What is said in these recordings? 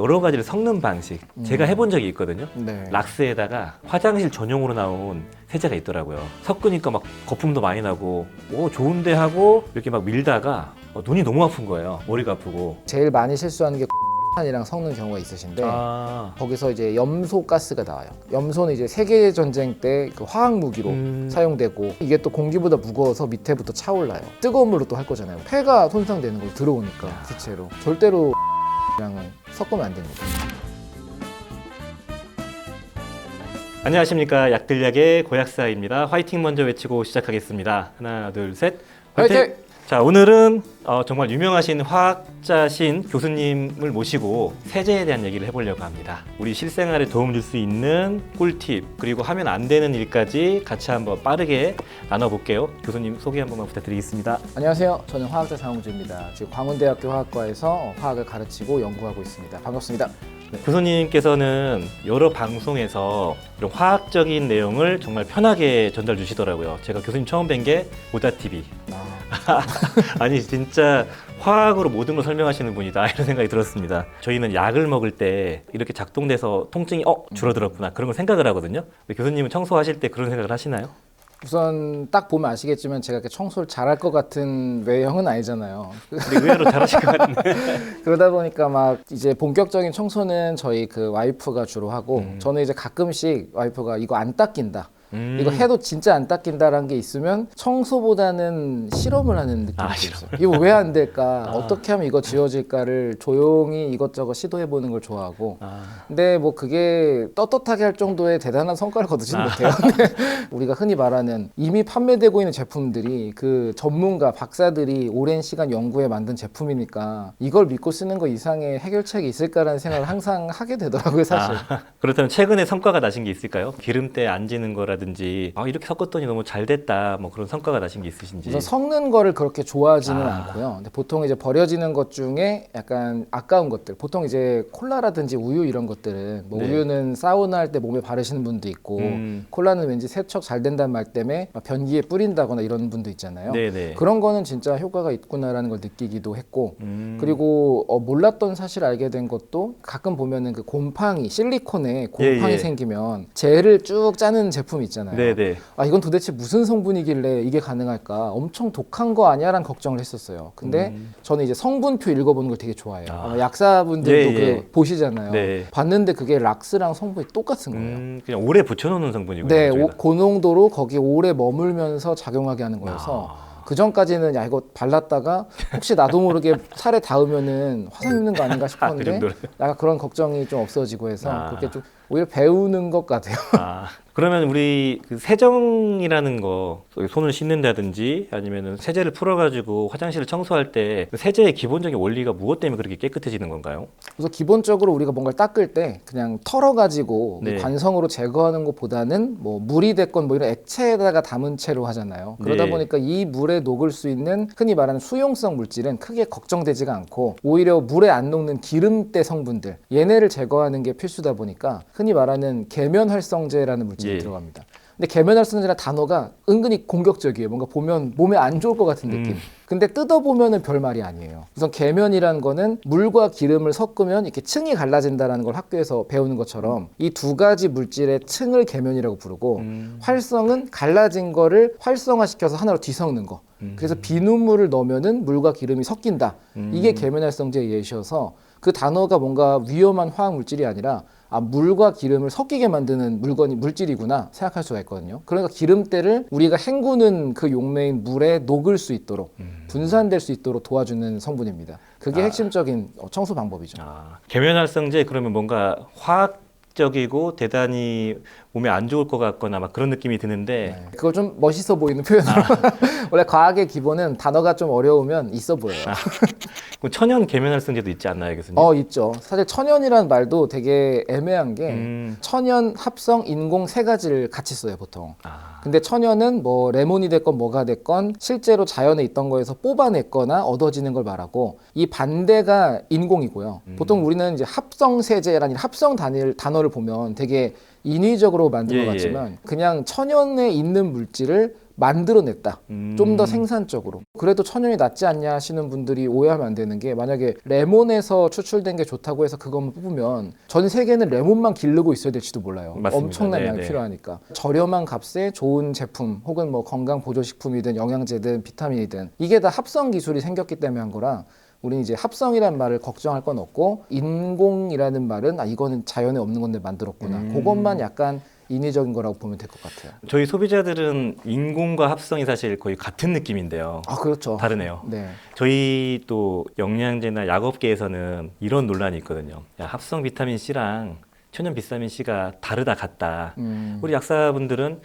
여러 가지를 섞는 방식 제가 해본 적이 있거든요. 네. 락스에다가 화장실 전용으로 나온 세제가 있더라고요. 섞으니까 막 거품도 많이 나고 오 좋은데 하고 이렇게 막 밀다가 눈이 너무 아픈 거예요. 머리가 아프고. 제일 많이 실수하는 게 이랑 섞는 경우가 있으신데 거기서 이제 염소 가스가 나와요. 염소는 이제 세계 전쟁 때 그 화학 무기로 사용되고 이게 또 공기보다 무거워서 밑에부터 차올라요. 뜨거운 물로 또 할 거잖아요. 폐가 손상되는 걸 들어오니까 기체로 절대로 이랑은 섞으면 안 됩니다. 안녕하십니까. 약들약의 고약사입니다. 화이팅 먼저 외치고 시작하겠습니다. 하나 둘 셋. 화이팅! 자, 오늘은 정말 유명하신 화학자신 교수님을 모시고 세제에 대한 얘기를 해보려고 합니다. 우리 실생활에 도움 줄 수 있는 꿀팁 그리고 하면 안 되는 일까지 같이 한번 빠르게 나눠볼게요. 교수님 소개 한 번만 부탁드리겠습니다. 안녕하세요. 저는 화학자 장홍주입니다. 지금 광운대학교 화학과에서 화학을 가르치고 연구하고 있습니다. 반갑습니다. 네, 교수님께서는 여러 방송에서 이런 화학적인 내용을 정말 편하게 전달 주시더라고요. 제가 교수님 처음 뵌 게 오다TV. 아니 진짜 화학으로 모든 걸 설명하시는 분이다 이런 생각이 들었습니다. 저희는 약을 먹을 때 이렇게 작동돼서 통증이 줄어들었구나 그런 걸 생각을 하거든요. 교수님은 청소하실 때 그런 생각을 하시나요? 우선 딱 보면 아시겠지만 제가 이렇게 청소를 잘할 것 같은 외형은 아니잖아요. 근데 의외로 잘하실 것 같은데. 그러다 보니까 막 이제 본격적인 청소는 저희 그 와이프가 주로 하고 저는 이제 가끔씩 와이프가 이거 안 닦인다. 이거 해도 진짜 안 닦인다라는 게 있으면 청소보다는 실험을 하는 느낌이 있어요. 이거 왜 안 될까? 어떻게 하면 이거 지워질까를 조용히 이것저것 시도해보는 걸 좋아하고 근데 뭐 그게 떳떳하게 할 정도의 대단한 성과를 거두지는 못해요. 우리가 흔히 말하는 이미 판매되고 있는 제품들이 그 전문가, 박사들이 오랜 시간 연구해 만든 제품이니까 이걸 믿고 쓰는 거 이상의 해결책이 있을까라는 생각을 항상 하게 되더라고요, 사실. 그렇다면 최근에 성과가 나신 게 있을까요? 기름때 안 지는 거라든지 이렇게 섞었더니 너무 잘 됐다 뭐 그런 성과가 나신 게 있으신지. 우선 섞는 거를 그렇게 좋아하지는 않고요. 근데 보통 이제 버려지는 것 중에 약간 아까운 것들, 보통 이제 콜라라든지 우유 이런 것들은 뭐 우유는 사우나 할 때 몸에 바르시는 분도 있고 콜라는 왠지 세척 잘 된다는 말 때문에 변기에 뿌린다거나 이런 분도 있잖아요. 네네. 그런 거는 진짜 효과가 있구나라는 걸 느끼기도 했고 그리고 몰랐던 사실을 알게 된 것도 가끔 보면은 그 곰팡이, 실리콘에 곰팡이 생기면 젤을 쭉 짜는 제품 있잖아요. 네네. 이건 도대체 무슨 성분이길래 이게 가능할까? 엄청 독한 거 아니야? 라는 걱정을 했었어요. 근데 저는 이제 성분표 읽어보는 걸 되게 좋아해요. 약사분들도 보시잖아요. 네. 봤는데 그게 락스랑 성분이 똑같은 거예요. 그냥 오래 붙여놓는 성분이군요. 네, 고농도로 거기 오래 머물면서 작용하게 하는 거여서 그 전까지는 야 이거 발랐다가 혹시 나도 모르게 살에 닿으면은 화상 입는 거 아닌가 싶었는데 약간 그런 걱정이 좀 없어지고 해서 그렇게 좀 오히려 배우는 것 같아요. 그러면 우리 그 세정이라는 거 손을 씻는다든지 아니면은 세제를 풀어가지고 화장실을 청소할 때 세제의 기본적인 원리가 무엇 때문에 그렇게 깨끗해지는 건가요? 그래서 기본적으로 우리가 뭔가를 닦을 때 그냥 털어가지고 관성으로 제거하는 것보다는 뭐 물이 됐건 뭐 이런 액체에다가 담은 채로 하잖아요. 그러다 보니까 이 물에 녹을 수 있는 흔히 말하는 수용성 물질은 크게 걱정되지가 않고 오히려 물에 안 녹는 기름때 성분들 얘네를 제거하는 게 필수다 보니까 흔히 말하는 계면활성제라는 물질이 들어갑니다. 근데 계면활성제라는 단어가 은근히 공격적이에요. 뭔가 보면 몸에 안 좋을 것 같은 느낌. 근데 뜯어보면은 별 말이 아니에요. 우선 계면이라는 거는 물과 기름을 섞으면 이렇게 층이 갈라진다는 걸 학교에서 배우는 것처럼 이 두 가지 물질의 층을 계면이라고 부르고 활성은 갈라진 거를 활성화시켜서 하나로 뒤섞는 거. 그래서 비눗물을 넣으면은 물과 기름이 섞인다. 이게 계면활성제의 예시여서 그 단어가 뭔가 위험한 화학 물질이 아니라 물과 기름을 섞이게 만드는 물질이구나 생각할 수가 있거든요. 그러니까 기름때를 우리가 헹구는 그 용매인 물에 녹을 수 있도록 분산될 수 있도록 도와주는 성분입니다. 그게 핵심적인 청소 방법이죠. 계면활성제 그러면 뭔가 화학적이고 대단히 몸에 안 좋을 것 같거나 막 그런 느낌이 드는데 그걸 좀 멋있어 보이는 표현으로 원래 과학의 기본은 단어가 좀 어려우면 있어 보여요. 그럼 천연 계면활성제도 있지 않나요, 교수님? 있죠. 사실 천연이라는 말도 되게 애매한 게 천연, 합성, 인공 세 가지를 같이 써요, 보통. 근데 천연은 뭐 레몬이 됐건 뭐가 됐건 실제로 자연에 있던 거에서 뽑아냈거나 얻어지는 걸 말하고 이 반대가 인공이고요. 보통 우리는 이제 합성세제라는 합성 단어를 보면 되게 인위적으로 만든 것 같지만 그냥 천연에 있는 물질을 만들어냈다. 좀 더 생산적으로. 그래도 천연이 낫지 않냐 하시는 분들이 오해하면 안 되는 게 만약에 레몬에서 추출된 게 좋다고 해서 그것만 뽑으면 전 세계는 레몬만 기르고 있어야 될지도 몰라요. 맞습니다. 엄청난 양이 네네. 필요하니까. 저렴한 값에 좋은 제품 혹은 뭐 건강 보조식품이든 영양제든 비타민이든 이게 다 합성 기술이 생겼기 때문에 한 거라 우리는 이제 합성이란 말을 걱정할 건 없고 인공이라는 말은 이거는 자연에 없는 건데 만들었구나. 그것만 약간 인위적인 거라고 보면 될 것 같아요. 저희 소비자들은 인공과 합성이 사실 거의 같은 느낌인데요. 그렇죠. 다르네요. 네. 저희 또 영양제나 약업계에서는 이런 논란이 있거든요. 야, 합성 비타민 C랑 천연 비타민 C가 다르다 같다. 우리 약사분들은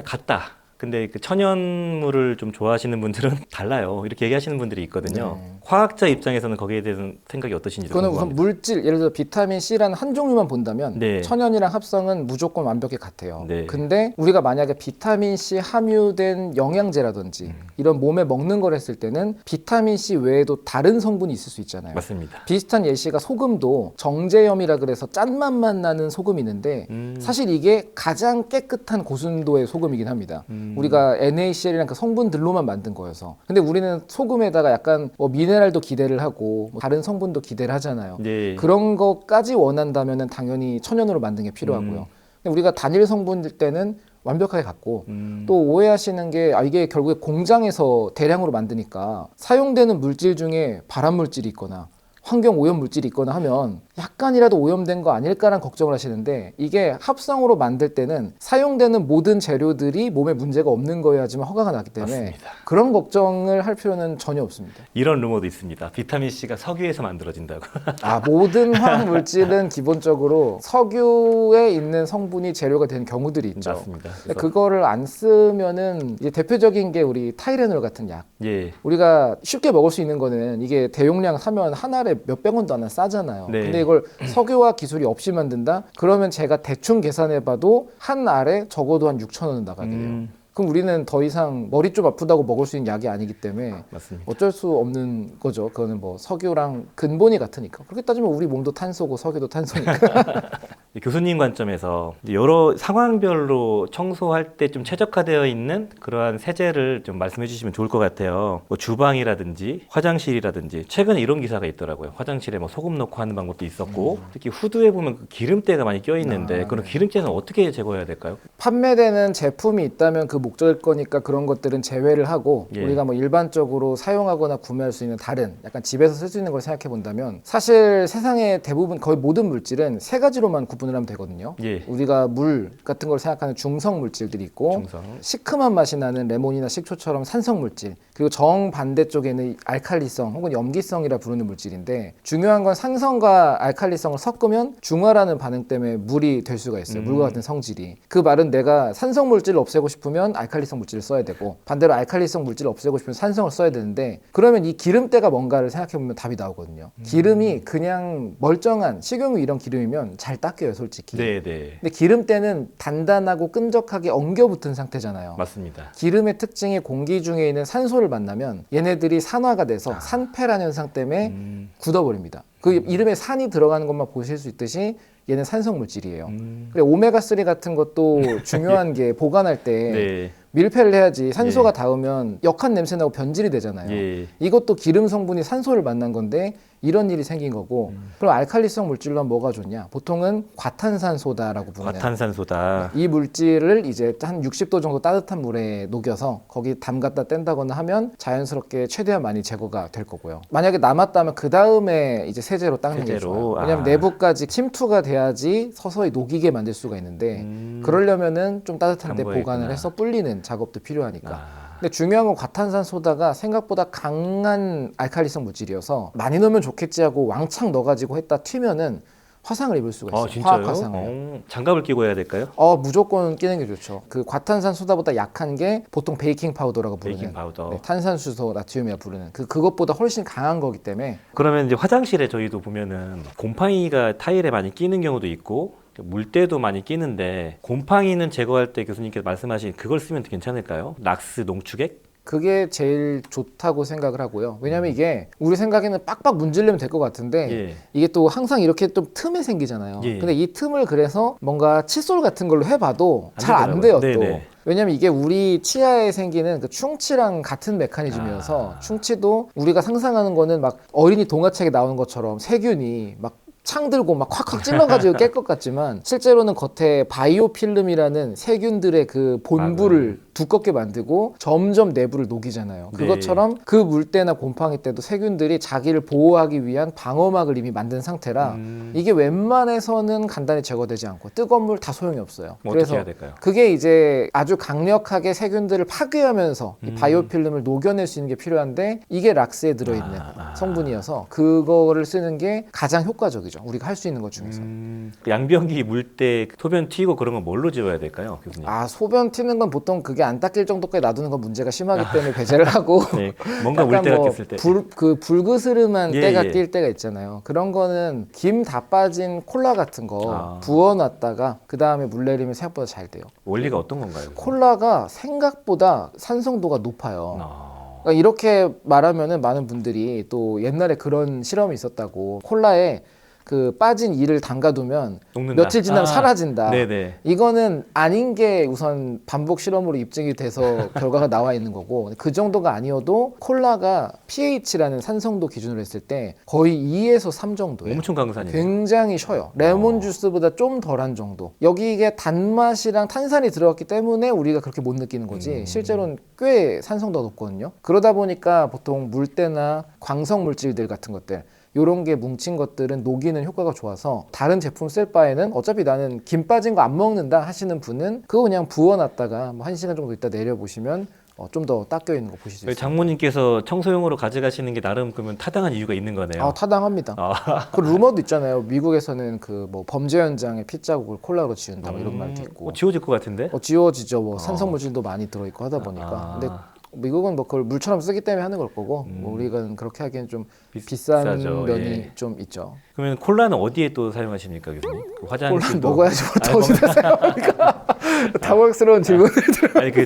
같다. 근데 그 천연물을 좀 좋아하시는 분들은 달라요. 이렇게 얘기하시는 분들이 있거든요. 네. 과학자 입장에서는 거기에 대해서 생각이 어떠신지 그거는 우선 궁금합니다. 물질, 예를 들어 비타민 C라는 한 종류만 본다면 네. 천연이랑 합성은 무조건 완벽히 같아요. 네. 근데 우리가 만약에 비타민 C 함유된 영양제라든지 이런 몸에 먹는 걸 했을 때는 비타민 C 외에도 다른 성분이 있을 수 있잖아요. 맞습니다. 비슷한 예시가 소금도 정제염이라 그래서 짠맛만 나는 소금이 있는데 사실 이게 가장 깨끗한 고순도의 소금이긴 합니다. 우리가 NaCl이랑 그 성분들로만 만든 거여서. 근데 우리는 소금에다가 약간 뭐 미네랄도 기대를 하고 뭐 다른 성분도 기대를 하잖아요. 네. 그런 것까지 원한다면은 당연히 천연으로 만든 게 필요하고요. 근데 우리가 단일 성분일 때는 완벽하게 같고 또 오해하시는 게 이게 결국에 공장에서 대량으로 만드니까 사용되는 물질 중에 발암 물질이 있거나 환경 오염 물질이 있거나 하면 약간이라도 오염된 거 아닐까라는 걱정을 하시는데 이게 합성으로 만들 때는 사용되는 모든 재료들이 몸에 문제가 없는 거여야지만 허가가 나기 때문에 맞습니다. 그런 걱정을 할 필요는 전혀 없습니다. 이런 루머도 있습니다. 비타민 C가 석유에서 만들어진다고. 모든 화학 물질은 기본적으로 석유에 있는 성분이 재료가 되는 경우들이 있죠. 맞습니다. 근데 그거를 안 쓰면은 이제 대표적인 게 우리 타이레놀 같은 약. 예. 우리가 쉽게 먹을 수 있는 거는 이게 대용량 사면 한 알에 몇백 원도 안 싸잖아요. 네. 근데 이걸 석유화 기술이 없이 만든다? 그러면 제가 대충 계산해봐도 한 알에 적어도 한 6천 원은 나가게 돼요. 그럼 우리는 더 이상 머리 좀 아프다고 먹을 수 있는 약이 아니기 때문에 맞습니다. 어쩔 수 없는 거죠. 그거는 뭐 석유랑 근본이 같으니까. 그렇게 따지면 우리 몸도 탄소고 석유도 탄소니까. 교수님 관점에서 여러 상황별로 청소할 때 좀 최적화되어 있는 그러한 세제를 좀 말씀해 주시면 좋을 것 같아요. 뭐 주방이라든지 화장실이라든지 최근에 이런 기사가 있더라고요. 화장실에 뭐 소금 넣고 하는 방법도 있었고 특히 후드에 보면 그 기름때가 많이 껴 있는데 그런 기름때는 어떻게 제거해야 될까요? 판매되는 제품이 있다면 그 목적일 거니까 그런 것들은 제외를 하고 예. 우리가 뭐 일반적으로 사용하거나 구매할 수 있는 다른 약간 집에서 쓸 수 있는 걸 생각해 본다면 사실 세상의 대부분 거의 모든 물질은 세 가지로만 구분을 하면 되거든요. 예. 우리가 물 같은 걸 생각하는 중성 물질들이 있고 중성. 시큼한 맛이 나는 레몬이나 식초처럼 산성 물질 그리고 정반대 쪽에는 알칼리성 혹은 염기성이라 부르는 물질인데 중요한 건 산성과 알칼리성을 섞으면 중화라는 반응 때문에 물이 될 수가 있어요. 물과 같은 성질이. 그 말은 내가 산성 물질을 없애고 싶으면 알칼리성 물질을 써야 되고 반대로 알칼리성 물질을 없애고 싶으면 산성을 써야 되는데 그러면 이 기름때가 뭔가를 생각해보면 답이 나오거든요. 기름이 그냥 멀쩡한 식용유 이런 기름이면 잘 닦여요 솔직히. 네네. 근데 기름때는 단단하고 끈적하게 엉겨붙은 상태잖아요. 맞습니다. 기름의 특징이 공기 중에 있는 산소를 만나면 얘네들이 산화가 돼서 산패라는 현상 때문에 굳어버립니다. 그 이름에 산이 들어가는 것만 보실 수 있듯이 얘는 산성 물질이에요. 그래 오메가3 같은 것도 중요한 게 보관할 때 네. 밀폐를 해야지 산소가 닿으면 역한 냄새 나고 변질이 되잖아요. 예. 이것도 기름 성분이 산소를 만난 건데 이런 일이 생긴 거고 그럼 알칼리성 물질로 하면 뭐가 좋냐? 보통은 과탄산소다라고 부르는 과탄산소다. 이 물질을 이제 한 60도 정도 따뜻한 물에 녹여서 거기 담갔다 뗀다거나 하면 자연스럽게 최대한 많이 제거가 될 거고요. 만약에 남았다면 그 다음에 이제 세제로 닦는 게 세제로? 좋아요. 왜냐하면 내부까지 침투가 돼야지 서서히 녹이게 만들 수가 있는데 그러려면은 좀 따뜻한 데 담궈야겠구나. 보관을 해서 불리는 작업도 필요하니까. 근데 중요한 건 과탄산소다가 생각보다 강한 알칼리성 물질이어서 많이 넣으면 좋겠지 하고 왕창 넣어가지고 했다 튀면은 화상을 입을 수가 있어요. 진짜요? 화학 화상을. 장갑을 끼고 해야 될까요? 무조건 끼는 게 좋죠. 그 과탄산소다보다 약한 게 보통 베이킹 파우더라고 부르는 베이킹 파우더. 네, 탄산수소 나트륨이라 부르는 그것보다 훨씬 강한 거기 때문에 그러면 이제 화장실에 저희도 보면은 곰팡이가 타일에 많이 끼는 경우도 있고 물때도 많이 끼는데 곰팡이는 제거할 때 교수님께서 말씀하신 그걸 쓰면 괜찮을까요? 락스 농축액? 그게 제일 좋다고 생각을 하고요. 왜냐면 이게 우리 생각에는 빡빡 문지르면 될 것 같은데 예. 이게 또 항상 이렇게 좀 틈에 생기잖아요. 예. 근데 이 틈을 그래서 뭔가 칫솔 같은 걸로 해봐도 잘 안 돼요. 되더라고요. 또 네네. 왜냐면 이게 우리 치아에 생기는 그 충치랑 같은 메커니즘이어서 충치도 우리가 상상하는 거는 막 어린이 동화책에 나오는 것처럼 세균이 막 창 들고 막 콱콱 찔러가지고 깰 것 같지만 실제로는 겉에 바이오필름이라는 세균들의 그 본부를 두껍게 만들고 점점 내부를 녹이잖아요. 그것처럼 그 물때나 곰팡이 때도 세균들이 자기를 보호하기 위한 방어막을 이미 만든 상태라 이게 웬만해서는 간단히 제거되지 않고 뜨거운 물 다 소용이 없어요. 뭐 그래서 어떻게 해야 될까요? 그게 이제 아주 강력하게 세균들을 파괴하면서 이 바이오필름을 녹여낼 수 있는 게 필요한데 이게 락스에 들어있는 성분이어서 그거를 쓰는 게 가장 효과적이죠. 우리가 할 수 있는 것 중에서. 양변기 물 때 소변 튀고 그런 건 뭘로 지워야 될까요, 교수님? 소변 튀는 건 보통 그게 안 닦일 정도까지 놔두는 건 문제가 심하기 때문에 배제를 하고 네, 뭔가 물때가 꼈을 때 불그스름한 예, 때가 예. 낄 때가 있잖아요. 그런 거는 김 다 빠진 콜라 같은 거 부어놨다가 그 다음에 물 내리면 생각보다 잘 돼요. 원리가 어떤 건가요? 콜라가 생각보다 산성도가 높아요. 그러니까 이렇게 말하면은 많은 분들이 또 옛날에 그런 실험이 있었다고 콜라에 그 빠진 이를 담가두면 녹는다. 며칠 지나면 사라진다. 네네. 이거는 아닌 게 우선 반복 실험으로 입증이 돼서 결과가 나와 있는 거고 그 정도가 아니어도 콜라가 pH라는 산성도 기준으로 했을 때 거의 2에서 3 정도예요. 엄청 강산이에요. 굉장히 쉬어요. 레몬 주스보다 좀 덜한 정도. 여기 이게 단맛이랑 탄산이 들어갔기 때문에 우리가 그렇게 못 느끼는 거지 실제로는 꽤 산성도가 높거든요. 그러다 보니까 보통 물때나 광석 물질들 같은 것들 요런 게 뭉친 것들은 녹이는 효과가 좋아서 다른 제품 쓸 바에는 어차피 나는 김 빠진 거 안 먹는다 하시는 분은 그거 그냥 부어놨다가 뭐 1시간 정도 있다 내려보시면 좀 더 닦여 있는 거 보실 수 있어요. 장모님께서 청소용으로 가져가시는 게 나름 그러면 타당한 이유가 있는 거네요. 타당합니다. 그 루머도 있잖아요. 미국에서는 그 뭐 범죄 현장의 핏자국을 콜라로 지운다 뭐 이런 말도 있고. 지워질 것 같은데? 지워지죠. 뭐 산성 물질도 많이 들어있고 하다 보니까. 근데 미국은 뭐 그걸 물처럼 쓰기 때문에 하는 걸 거고 뭐 우리가 그렇게 하기엔 좀 비싼 비싸죠. 면이 예. 좀 있죠. 그러면 콜라는 어디에 또 사용하십니까, 교수님? 그 콜라 화장실도 먹어야지 뭘더 어디다 사용합니까? 당황스러운 질문을 들어. 아니 그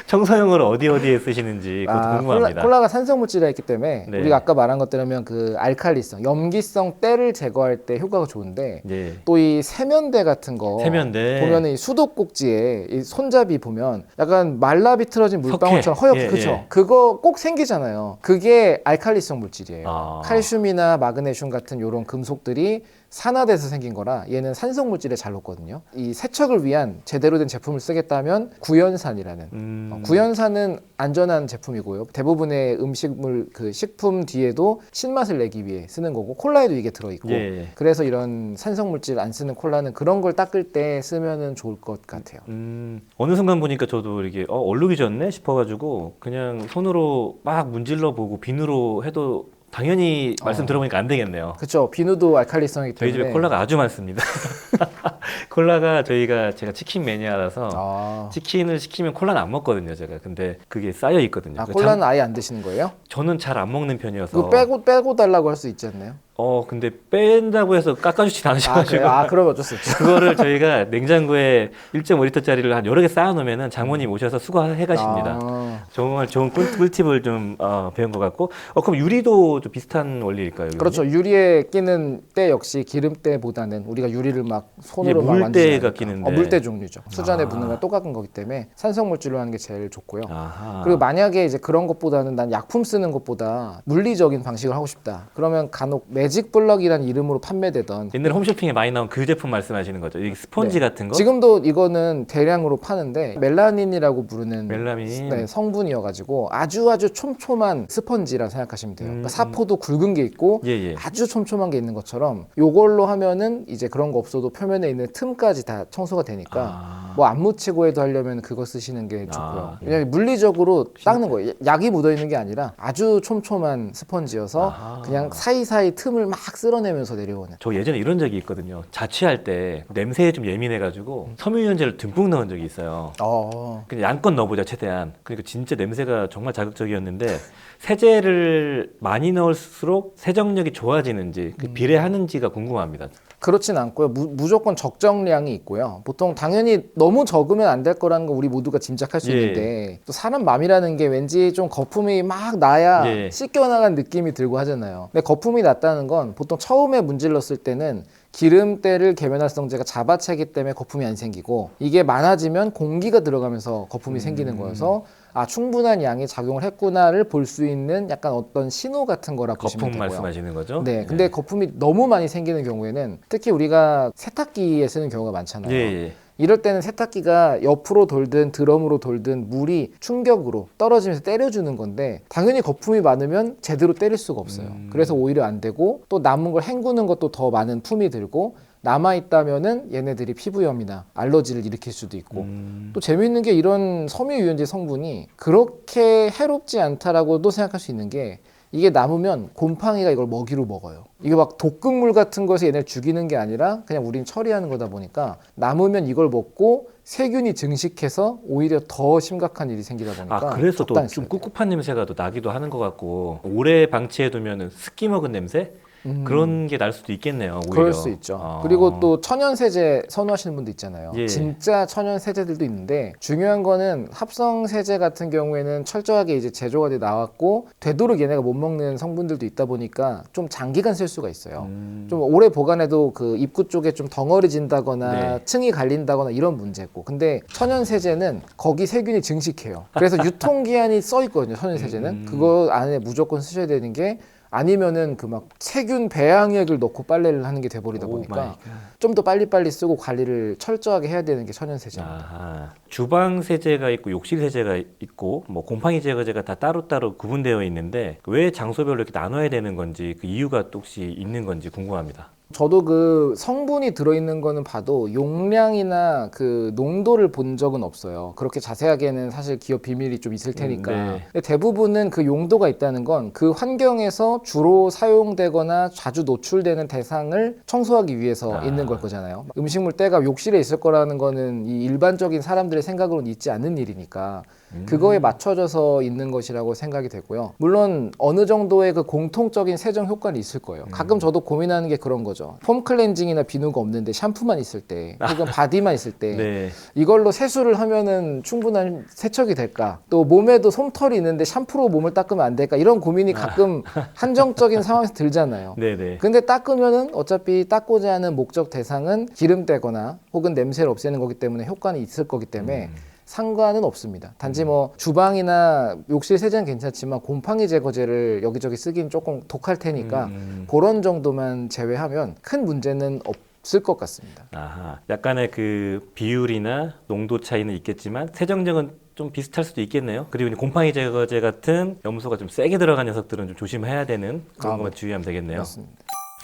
청소용으로 어디에 쓰시는지 그것도 궁금합니다. 콜라가 산성 물질이 있기 때문에 네. 우리가 아까 말한 것들은 그 알칼리성, 염기성 때를 제거할 때 효과가 좋은데 네. 또 이 세면대 같은 거 세면대. 보면 이 수도꼭지에 이 손잡이 보면 약간 말라 비틀어진 물방울처럼 허옇게 그렇죠. 예. 그거 꼭 생기잖아요. 그게 알칼리성 물질이에요. 아. 칼슘이나 마그네슘 같은 이런 금속들이 산화돼서 생긴 거라 얘는 산성 물질에 잘 녹거든요. 이 세척을 위한 제대로 된 제품을 쓰겠다면 구연산이라는 구연산은 안전한 제품이고요. 대부분의 음식물 그 식품 뒤에도 신맛을 내기 위해 쓰는 거고 콜라에도 이게 들어있고 예. 그래서 이런 산성 물질 안 쓰는 콜라는 그런 걸 닦을 때 쓰면은 좋을 것 같아요. 어느 순간 보니까 저도 이게 얼룩이 졌네 싶어가지고 그냥 손으로 막 문질러 보고 비누로 해도 당연히 말씀 들어보니까 안 되겠네요. 그렇죠. 비누도 알칼리성이기 저희 때문에 집에 콜라가 아주 많습니다. 콜라가 제가 치킨 매니아라서 치킨을 시키면 콜라는 안 먹거든요, 제가. 근데 그게 쌓여 있거든요. 콜라는 아예 안 드시는 거예요? 저는 잘 안 먹는 편이어서. 그거 빼고 달라고 할 수 있지 않나요? 근데 뺀다고 해서 깎아주진 않으셔가지고. 그럼 어쩔 수 없죠. 그거를 저희가 냉장고에 1.5리터짜리를 한 여러 개 쌓아놓으면 장모님 오셔서 수거해 가십니다. 정말 좋은 꿀팁을 좀 배운 것 같고. 그럼 유리도 좀 비슷한 원리일까요? 그렇죠. 유리에 끼는 때 역시 기름때보다는 우리가 유리를 막 손으로 막 만지지 물때가 않으니까. 끼는데. 물때 종류죠. 수전에 붙는 거랑 똑같은 거기 때문에 산성 물질로 하는 게 제일 좋고요. 아하. 그리고 만약에 이제 그런 것보다는 난 약품 쓰는 것보다 물리적인 방식을 하고 싶다. 그러면 간혹 매직 블럭이라는 이름으로 판매되던 옛날에 홈쇼핑에 많이 나온 그 제품 말씀하시는 거죠? 이 스펀지 같은 거? 지금도 이거는 대량으로 파는데 멜라닌이라고 부르는 멜라민. 성분이어가지고 아주 촘촘한 스펀지라 생각하시면 돼요. 그러니까 사포도 굵은 게 있고 예. 아주 촘촘한 게 있는 것처럼 요걸로 하면은 이제 그런 거 없어도 표면에 있는 틈까지 다 청소가 되니까 뭐 안 묻히고 해도 하려면 그거 쓰시는 게 좋고요. 왜냐면 물리적으로 닦는 거예요. 약이 묻어 있는 게 아니라 아주 촘촘한 스펀지여서 그냥 사이사이 틈을 막 쓸어내면서 내려오는. 저 예전에 이런 적이 있거든요. 자취할 때 냄새에 좀 예민해가지고 섬유유연제를 듬뿍 넣은 적이 있어요. 그냥 양껏 넣어보자 최대한. 그러니까 진짜 냄새가 정말 자극적이었는데 세제를 많이 넣을수록 세정력이 좋아지는지 비례하는지가 궁금합니다. 그렇진 않고요. 무조건 적정량이 있고요. 보통 당연히 너무 적으면 안 될 거라는 거 우리 모두가 짐작할 수 있는데 또 사람 마음이라는 게 왠지 좀 거품이 막 나야 씻겨나간 느낌이 들고 하잖아요. 근데 거품이 났다는 건 보통 처음에 문질렀을 때는 기름때를 계면활성제가 잡아채기 때문에 거품이 안 생기고 이게 많아지면 공기가 들어가면서 거품이 생기는 거여서 아 충분한 양의 작용을 했구나를 볼 수 있는 약간 어떤 신호 같은 거라 보시면 거품 되고요. 말씀하시는 거죠? 네, 근데 거품이 너무 많이 생기는 경우에는 특히 우리가 세탁기에 쓰는 경우가 많잖아요. 예, 예. 이럴 때는 세탁기가 옆으로 돌든 드럼으로 돌든 물이 충격으로 떨어지면서 때려주는 건데 당연히 거품이 많으면 제대로 때릴 수가 없어요. 그래서 오히려 안 되고 또 남은 걸 헹구는 것도 더 많은 품이 들고 남아있다면은 얘네들이 피부염이나 알러지를 일으킬 수도 있고 또 재미있는 게 이런 섬유유연제 성분이 그렇게 해롭지 않다라고도 생각할 수 있는 게 이게 남으면 곰팡이가 이걸 먹이로 먹어요. 이게 막 독극물 같은 것에 얘네를 죽이는 게 아니라 그냥 우린 처리하는 거다 보니까 남으면 이걸 먹고 세균이 증식해서 오히려 더 심각한 일이 생기다 보니까 아 그래서 또 적당히 좀 써야 돼요. 꿉꿉한 냄새가 또 나기도 하는 것 같고 오래 방치해두면 습기 먹은 냄새? 그런 게 날 수도 있겠네요. 오히려. 그럴 수 있죠. 아. 그리고 또 천연 세제 선호하시는 분도 있잖아요. 예. 진짜 천연 세제들도 있는데 중요한 거는 합성 세제 같은 경우에는 철저하게 이제 제조가 돼 나왔고 되도록 얘네가 못 먹는 성분들도 있다 보니까 좀 장기간 쓸 수가 있어요. 좀 오래 보관해도 그 입구 쪽에 좀 덩어리진다거나 네. 층이 갈린다거나 이런 문제고. 근데 천연 세제는 거기 세균이 증식해요. 그래서 유통기한이 써 있거든요. 천연 세제는 그거 안에 무조건 쓰셔야 되는 게 아니면은 그 막 세균 배양액을 넣고 빨래를 하는 게 돼버리다 오 마이 보니까 갓. 좀 더 빨리빨리 쓰고 관리를 철저하게 해야 되는 게 천연 세제입니다. 아하. 주방 세제가 있고 욕실 세제가 있고 뭐 곰팡이 제거제가 다 따로따로 구분되어 있는데 왜 장소별로 이렇게 나눠야 되는 건지 그 이유가 또 혹시 있는 건지 궁금합니다. 저도 그 성분이 들어있는 거는 봐도 용량이나 그 농도를 본 적은 없어요. 그렇게 자세하게는 사실 기업 비밀이 좀 있을 테니까. 네. 근데 대부분은 그 용도가 있다는 건 그 환경에서 주로 사용되거나 자주 노출되는 대상을 청소하기 위해서 있는 걸 거잖아요. 음식물 때가 욕실에 있을 거라는 거는 이 일반적인 사람들의 생각으로는 있지 않는 일이니까 그거에 맞춰져서 있는 것이라고 생각이 되고요. 물론 어느 정도의 그 공통적인 세정 효과는 있을 거예요. 가끔 저도 고민하는 게 그런 거죠. 폼 클렌징이나 비누가 없는데 샴푸만 있을 때 혹은 바디만 있을 때 네. 이걸로 세수를 하면은 충분한 세척이 될까? 또 몸에도 솜털이 있는데 샴푸로 몸을 닦으면 안 될까? 이런 고민이 가끔 한정적인 상황에서 들잖아요. 네네. 근데 닦으면은 어차피 닦고자 하는 목적 대상은 기름때거나 혹은 냄새를 없애는 거기 때문에 효과는 있을 거기 때문에 상관은 없습니다. 단지 뭐 주방이나 욕실 세제는 괜찮지만 곰팡이 제거제를 여기저기 쓰긴 조금 독할 테니까 그런 정도만 제외하면 큰 문제는 없을 것 같습니다. 아하. 약간의 그 비율이나 농도 차이는 있겠지만 세정력은 좀 비슷할 수도 있겠네요. 그리고 이제 곰팡이 제거제 같은 염소가 좀 세게 들어간 녀석들은 좀 조심해야 되는 그런 것만 주의하면 되겠네요. 맞습니다.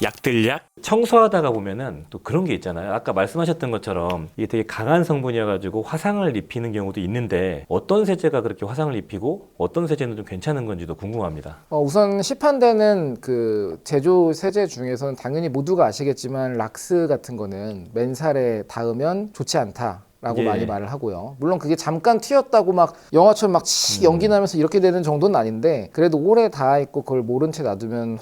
약들약 청소하다가 보면은 또 그런 게 있잖아요. 아까 말씀하셨던 것처럼 이게 되게 강한 성분이어가지고 화상을 입히는 경우도 있는데 어떤 세제가 그렇게 화상을 입히고 어떤 세제는 좀 괜찮은 건지도 궁금합니다. 우선 시판되는 그 제조 세제 중에서는 당연히 모두가 아시겠지만 락스 같은 거는 맨살에 닿으면 좋지 않다. 라고 예. 많이 말을 하고요. 물론 그게 잠깐 튀었다고 막 영화처럼 막 연기 나면서 이렇게 되는 정도는 아닌데 그래도 오래 닿아 있고 그걸 모른 채 놔두면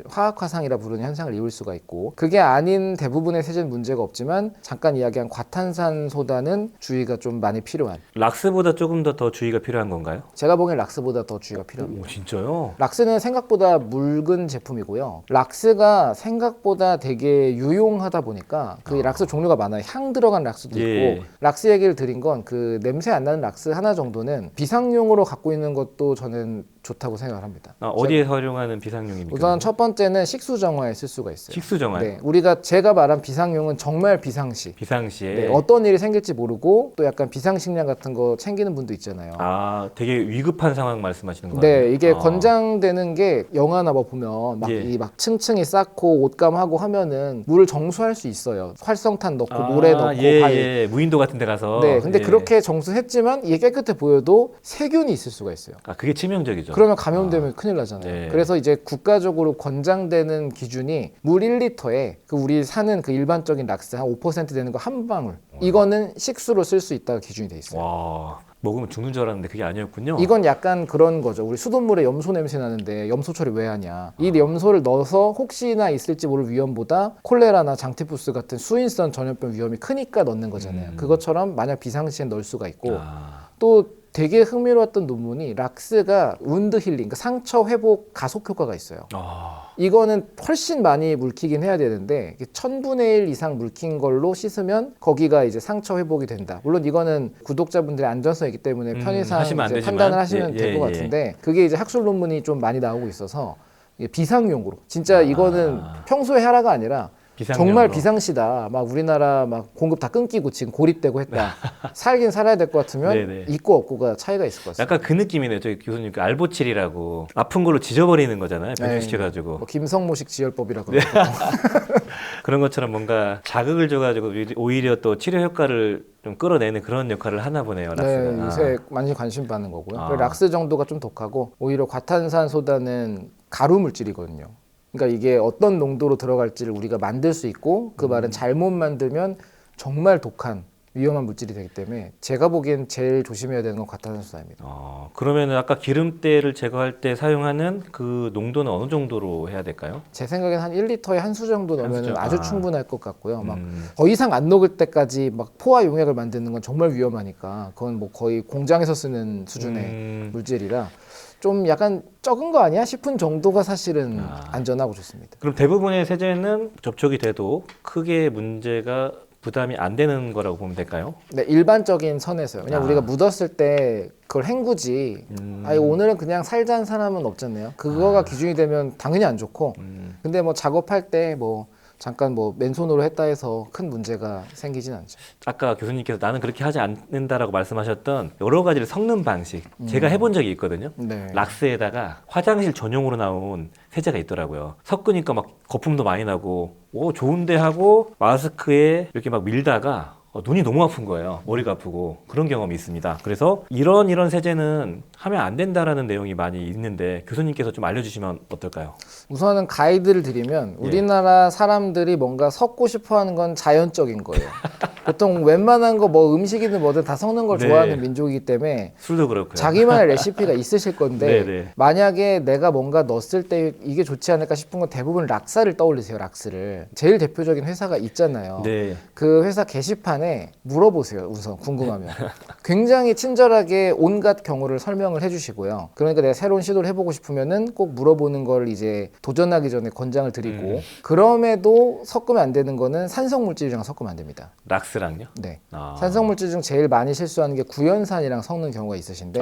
화학 화상이라 부르는 현상을 입을 수가 있고 그게 아닌 대부분의 세제는 문제가 없지만 잠깐 이야기한 과탄산소다는 주의가 좀 많이 필요한. 락스보다 조금 더 주의가 필요한 건가요? 제가 보기엔 락스보다 더 주의가 필요합니다. 오, 진짜요? 락스는 생각보다 묽은 제품이고요. 락스가 생각보다 되게 유용하다 보니까 그 락스 종류가 많아요. 향 들어간 락스도 예. 있고 락스 얘기를 드린 건 그 냄새 안 나는 락스 하나 정도는 비상용으로 갖고 있는 것도 저는 좋다고 생각을 합니다. 아, 어디에 활용하는 비상용입니까? 우선 첫 번째는 식수 정화에 쓸 수가 있어요. 식수 정화. 네, 제가 말한 비상용은 정말 비상시. 비상시에. 네, 어떤 일이 생길지 모르고 또 약간 비상식량 같은 거 챙기는 분도 있잖아요. 아, 되게 위급한 상황 말씀하시는 거예요? 네, 이게 권장되는 게 영화나 뭐 보면 막 예. 이 막 층층이 쌓고 옷감하고 하면은 물을 정수할 수 있어요. 활성탄 넣고 모래 넣고 바위. 무인도 같은 데 가서. 네, 근데 예. 그렇게 정수했지만 이게 깨끗해 보여도 세균이 있을 수가 있어요. 아, 그게 치명적이죠. 그러면 감염되면 큰일 나잖아요. 네. 그래서 이제 국가적으로 권장되는 기준이 물 1리터에 그 우리 사는 그 일반적인 락스 한 5% 되는 거 한 방울. 이거는 식수로 쓸 수 있다가 기준이 돼 있어요. 와, 먹으면 죽는 줄 알았는데 그게 아니었군요. 이건 약간 그런 거죠. 우리 수돗물에 염소 냄새 나는데 염소 처리 왜 하냐. 이 염소를 넣어서 혹시나 있을지 모를 위험보다 콜레라나 장티푸스 같은 수인성 전염병 위험이 크니까 넣는 거잖아요. 그것처럼 만약 비상시엔 넣을 수가 있고 아, 또 되게 흥미로웠던 논문이 락스가 운드 힐링, 그러니까 상처 회복 가속 효과가 있어요. 이거는 훨씬 많이 물히긴 해야 되는데 1000분의 1 이상 물힌 걸로 씻으면 거기가 이제 상처 회복이 된다. 물론 이거는 구독자분들의 안전성이기 때문에 편의상 하시면 안 이제 되지만, 판단을 하시면 예, 될 것 예. 같은데 그게 이제 학술 논문이 좀 많이 나오고 있어서 이게 비상용으로 진짜 이거는 평소에 하라가 아니라 비상용으로. 정말 비상시다. 막 우리나라 막 공급 다 끊기고 지금 고립되고 했다. 살긴 살아야 될 것 같으면 네네. 있고 없고가 차이가 있을 것 같습니다. 약간 그 느낌이네요. 저희 교수님 그 알보칠이라고 아픈 걸로 지져버리는 거잖아요. 변형시켜가지고. 뭐 김성모식 지혈법이라고. 네. 그런 것처럼 뭔가 자극을 줘가지고 오히려 또 치료 효과를 좀 끌어내는 그런 역할을 하나 보네요. 락스가. 네, 요새 많이 관심 받는 거고요. 아. 그리고 락스 정도가 좀 독하고 오히려 과탄산소다는 가루 물질이거든요. 그러니까 이게 어떤 농도로 들어갈지를 우리가 만들 수 있고 그 말은 잘못 만들면 정말 독한 위험한 물질이 되기 때문에 제가 보기엔 제일 조심해야 되는 건 과탄산소다입니다. 그러면 아까 기름때를 제거할 때 사용하는 그 농도는 어느 정도로 해야 될까요? 제 생각엔 한 1리터에 한 수 정도 넣으면 수? 아주 아. 충분할 것 같고요. 막 더 이상 안 녹을 때까지 막 포화 용액을 만드는 건 정말 위험하니까 그건 뭐 거의 공장에서 쓰는 수준의 물질이라 좀 약간 적은 거 아니야 싶은 정도가 사실은 안전하고 좋습니다. 그럼 대부분의 세제는 접촉이 돼도 크게 문제가 부담이 안 되는 거라고 보면 될까요? 네, 일반적인 선에서요. 왜냐면 우리가 묻었을 때 그걸 헹구지. 아니 오늘은 그냥 살자는 사람은 없잖아요. 그거가 기준이 되면 당연히 안 좋고. 근데 뭐 작업할 때 뭐 잠깐 뭐 맨손으로 했다 해서 큰 문제가 생기진 않죠. 아까 교수님께서 나는 그렇게 하지 않는다라고 말씀하셨던 여러 가지를 섞는 방식 제가 해본 적이 있거든요. 네. 락스에다가 화장실 전용으로 나온 세제가 있더라고요. 섞으니까 막 거품도 많이 나고 오 좋은데 하고 마스크에 이렇게 막 밀다가 눈이 너무 아픈 거예요. 머리가 아프고 그런 경험이 있습니다. 그래서 이런 세제는 하면 안 된다라는 내용이 많이 있는데 교수님께서 좀 알려주시면 어떨까요? 우선은 가이드를 드리면 우리나라 사람들이 뭔가 섞고 싶어 하는 건 자연적인 거예요. 보통 웬만한 거 뭐 음식이든 뭐든 다 섞는 걸 네. 좋아하는 민족이기 때문에 술도 그렇고요. 자기만의 레시피가 있으실 건데 네네. 만약에 내가 뭔가 넣었을 때 이게 좋지 않을까 싶은 건 대부분 락사를 떠올리세요. 락스를. 제일 대표적인 회사가 있잖아요. 네. 그 회사 게시판에 물어보세요. 우선 궁금하면. 굉장히 친절하게 온갖 경우를 설명을 해주시고요. 그러니까 내가 새로운 시도를 해보고 싶으면은 꼭 물어보는 걸 이제 도전하기 전에 권장을 드리고 그럼에도 섞으면 안 되는 거는 산성물질이랑 섞으면 안 됩니다. 락스랑요? 네. 아. 산성물질 중 제일 많이 실수하는 게 구연산이랑 섞는 경우가 있으신데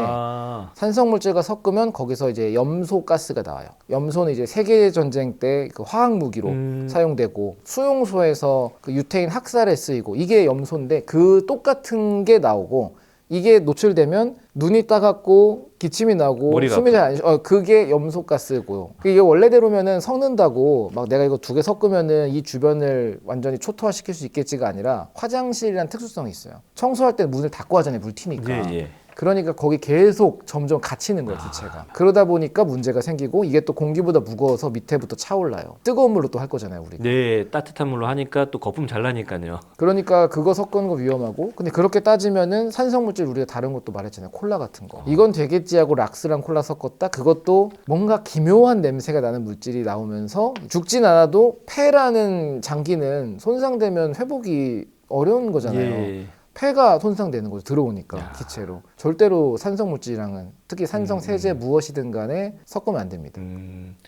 산성물질과 섞으면 거기서 이제 염소 가스가 나와요. 염소는 이제 세계전쟁 때 그 화학 무기로 사용되고 수용소에서 그 유태인 학살에 쓰이고 이게 염소인데 그 똑같은 게 나오고 이게 노출되면 눈이 따갑고 기침이 나고 머리가 숨이 잘 안 쉬어. 그게 염소가스고요. 이게 원래대로면은 섞는다고 막 내가 이거 2개 섞으면은 이 주변을 완전히 초토화시킬 수 있겠지가 아니라 화장실이란 특수성이 있어요. 청소할 때 문을 닫고 하잖아요. 물 튀니까. 예. 그러니까 거기 계속 점점 갇히는 거예요, 기체가. 그러다 보니까 문제가 생기고 이게 또 공기보다 무거워서 밑에부터 차올라요. 뜨거운 물로 또 할 거잖아요, 우리가. 네, 따뜻한 물로 하니까 또 거품 잘 나니까요. 그러니까 그거 섞는 거 위험하고 근데 그렇게 따지면은 산성물질 우리가 다른 것도 말했잖아요. 콜라 같은 거. 이건 되겠지 하고 락스랑 콜라 섞었다. 그것도 뭔가 기묘한 냄새가 나는 물질이 나오면서 죽진 않아도 폐라는 장기는 손상되면 회복이 어려운 거잖아요. 예. 폐가 손상되는 거죠. 들어오니까 기체로. 절대로 산성물질이랑은 특히 산성 세제 무엇이든 간에 섞으면 안 됩니다.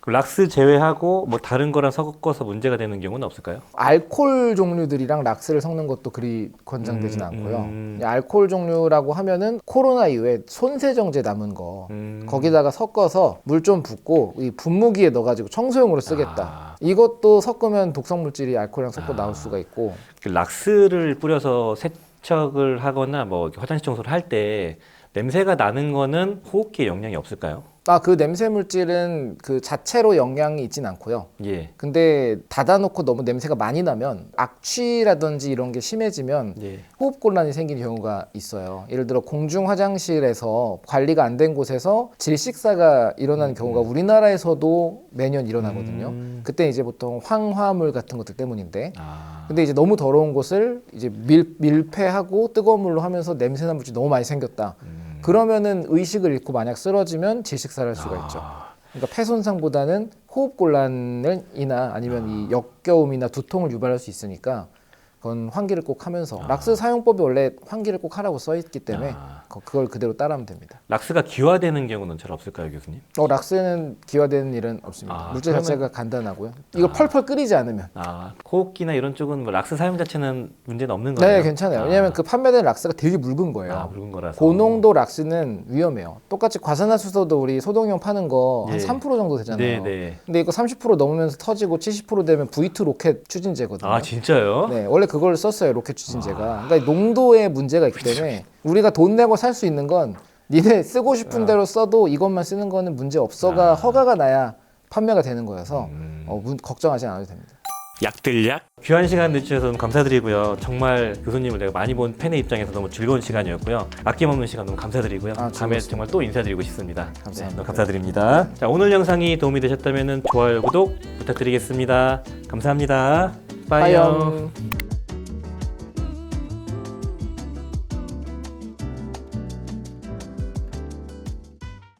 그 락스 제외하고 뭐 다른 거랑 섞어서 문제가 되는 경우는 없을까요? 알코올 종류들이랑 락스를 섞는 것도 그리 권장되진 않고요. 이 알코올 종류라고 하면은 코로나 이후에 손세정제 남은 거 거기다가 섞어서 물 좀 붓고 이 분무기에 넣어가지고 청소용으로 쓰겠다. 이것도 섞으면 독성 물질이 알코올이랑 섞어 나올 수가 있고. 그 락스를 뿌려서 세척을 하거나 뭐 화장실 청소를 할 때 냄새가 나는 거는 호흡기에 영향이 없을까요? 그 냄새 물질은 그 자체로 영향이 있진 않고요. 예. 근데 닫아놓고 너무 냄새가 많이 나면 악취라든지 이런 게 심해지면 예. 호흡곤란이 생기는 경우가 있어요. 예를 들어 공중 화장실에서 관리가 안 된 곳에서 질식사가 일어나는 경우가 우리나라에서도 매년 일어나거든요. 그때 이제 보통 황화물 같은 것들 때문인데 근데 이제 너무 더러운 곳을 이제 밀폐하고 뜨거운 물로 하면서 냄새나 물질이 너무 많이 생겼다. 그러면은 의식을 잃고 만약 쓰러지면 질식사를 할 수가 있죠. 그러니까 폐 손상보다는 호흡곤란이나 아니면 이 역겨움이나 두통을 유발할 수 있으니까 그건 환기를 꼭 하면서 락스 사용법이 원래 환기를 꼭 하라고 써 있기 때문에 그걸 그대로 따르면 됩니다. 락스가 기화되는 경우는 잘 없을까요, 교수님? 락스는 기화되는 일은 없습니다. 물질 그러면- 자체가 간단하고요. 이거 펄펄 끓이지 않으면. 코끼나 이런 쪽은 뭐 락스 사용 자체는 문제는 없는 거예요? 네, 괜찮아요. 왜냐하면 그 판매되는 락스가 되게 묽은 거예요. 묽은 거라서. 고농도 락스는 위험해요. 똑같이 과산화수소도 우리 소독용 파는 거 한 예. 3% 정도 되잖아요. 네. 근데 이거 30% 넘으면서 터지고 70% 되면 V2 로켓 추진제거든요. 진짜요? 네, 원래 그걸 썼어요. 로켓 추진제가. 그러니까 농도에 문제가 있기 때문에 우리가 돈 내고 살 수 있는 건 니네 쓰고 싶은 대로 써도 이것만 쓰는 거는 문제 없어가 허가가 나야 판매가 되는 거여서 걱정하지 않아도 됩니다. 약들약 귀한 시간 내주셔서 너무 감사드리고요. 정말 교수님을 내가 많이 본 팬의 입장에서 너무 즐거운 시간이었고요. 아낌없는 시간 너무 감사드리고요. 다음에 즐거웠습니다. 정말 또 인사드리고 싶습니다. 감사합니다. 너무 감사드립니다. 자, 오늘 영상이 도움이 되셨다면 좋아요, 구독 부탁드리겠습니다. 감사합니다. 빠이영. 빠이영.